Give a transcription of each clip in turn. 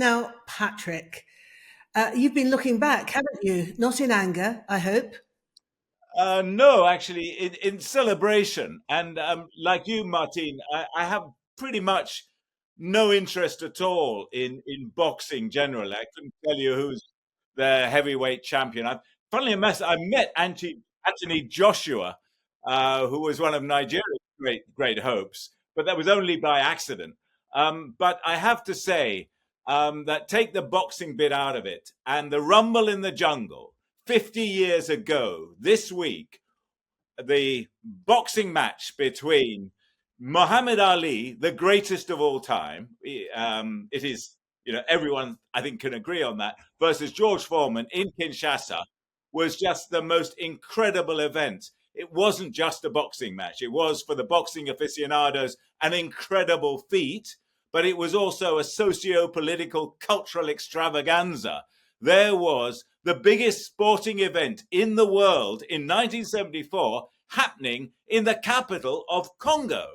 Now, Patrick, you've been looking back, haven't you? Not in anger, I hope. No, actually, in celebration. And like you, Martine, I have pretty much no interest at all in boxing generally. I couldn't tell you who's the heavyweight champion. Funnily enough, I met Anthony Joshua, who was one of Nigeria's great hopes, but that was only by accident. But I have to say that take the boxing bit out of it, and the Rumble in the Jungle 50 years ago this week, the boxing match between Muhammad Ali, the greatest of all time, it is, everyone I think can agree on that, versus George Foreman in Kinshasa, was just the most incredible event. It wasn't just a boxing match. It was, for the boxing aficionados, an incredible feat, but it was also a socio-political, cultural extravaganza. There was the biggest sporting event in the world in 1974 happening in the capital of Congo,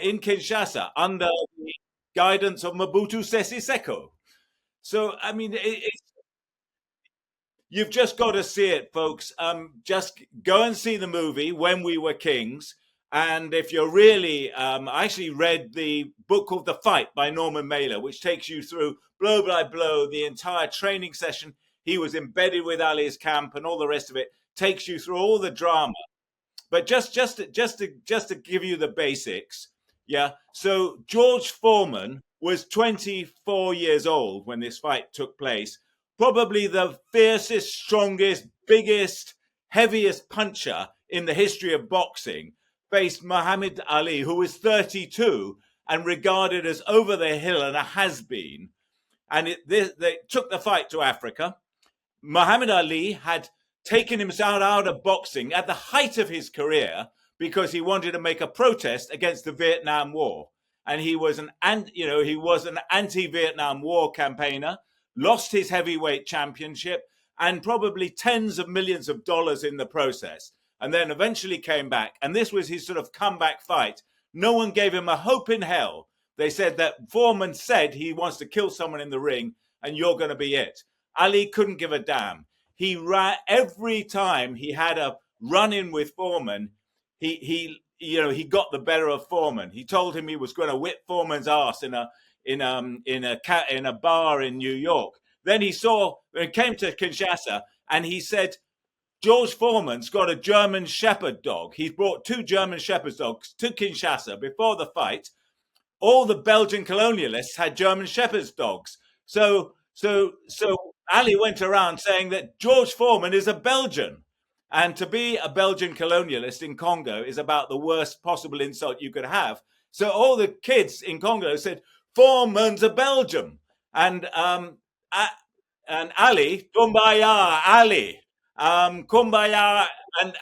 in Kinshasa, under the guidance of Mobutu Sese Seko. So, I mean, you've just got to see it, folks. Just go and see the movie When We Were Kings. And if you're really, I actually read the book called The Fight by Norman Mailer, which takes you through blow by blow the entire training session. He was embedded with Ali's camp and all the rest of it. Takes you through all the drama. But just to give you the basics, yeah. So George Foreman was 24 years old when this fight took place. Probably the fiercest, strongest, biggest, heaviest puncher in the history of boxing, faced Muhammad Ali, who was 32 and regarded as over the hill and a has-been. And they took the fight to Africa. Muhammad Ali had taken himself out of boxing at the height of his career because he wanted to make a protest against the Vietnam War. And he was an anti-Vietnam War campaigner, lost his heavyweight championship and probably tens of millions of dollars in the process, and then eventually came back. And this was his sort of comeback fight. No one gave him a hope in hell. They said that Foreman said he wants to kill someone in the ring and you're going to be it. Ali couldn't give a damn. He ran every time he had a run-in with Foreman. He got the better of Foreman. He told him he was going to whip Foreman's ass in a bar in New York. Then he came to Kinshasa and he said, George Foreman's got a German Shepherd dog. He brought 2 German Shepherd dogs to Kinshasa before the fight. All the Belgian colonialists had German Shepherd dogs. So Ali went around saying that George Foreman is a Belgian. And to be a Belgian colonialist in Congo is about the worst possible insult you could have. So all the kids in Congo said, Foreman's a Belgian. And Ali, Kumbaya, Ali, Kumbaya,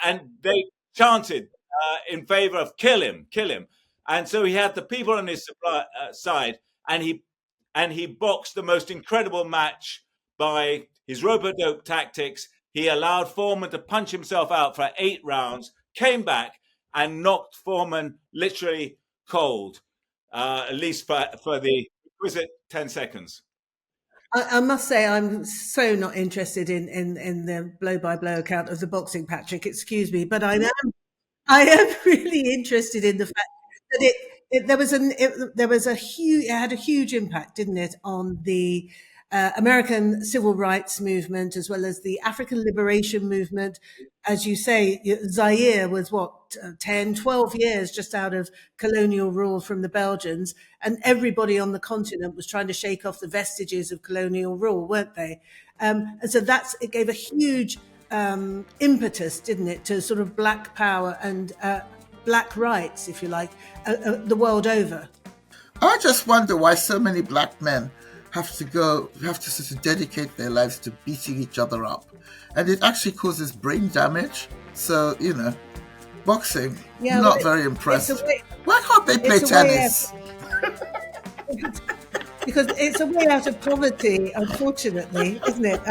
and they chanted in favor of kill him. And so he had the people on his side, and he boxed the most incredible match by his rope-a-dope tactics. He allowed Foreman to punch himself out for 8 rounds, came back and knocked Foreman literally cold, at least for the requisite 10 seconds. I must say I'm so not interested in the blow-by-blow account of the boxing, Patrick. Excuse me, but I am really interested in the fact that it had a huge impact, didn't it, on the American civil rights movement as well as the African liberation movement. As you say, Zaire was 10, 12 years just out of colonial rule from the Belgians, and everybody on the continent was trying to shake off the vestiges of colonial rule, weren't they? And so it gave a huge impetus, didn't it, to sort of black power and black rights, if you like, the world over. I just wonder why so many black men have to sort of dedicate their lives to beating each other up. And it actually causes brain damage. So, boxing, not very impressed. Why can't they play tennis? Because it's a way out of poverty, unfortunately, isn't it?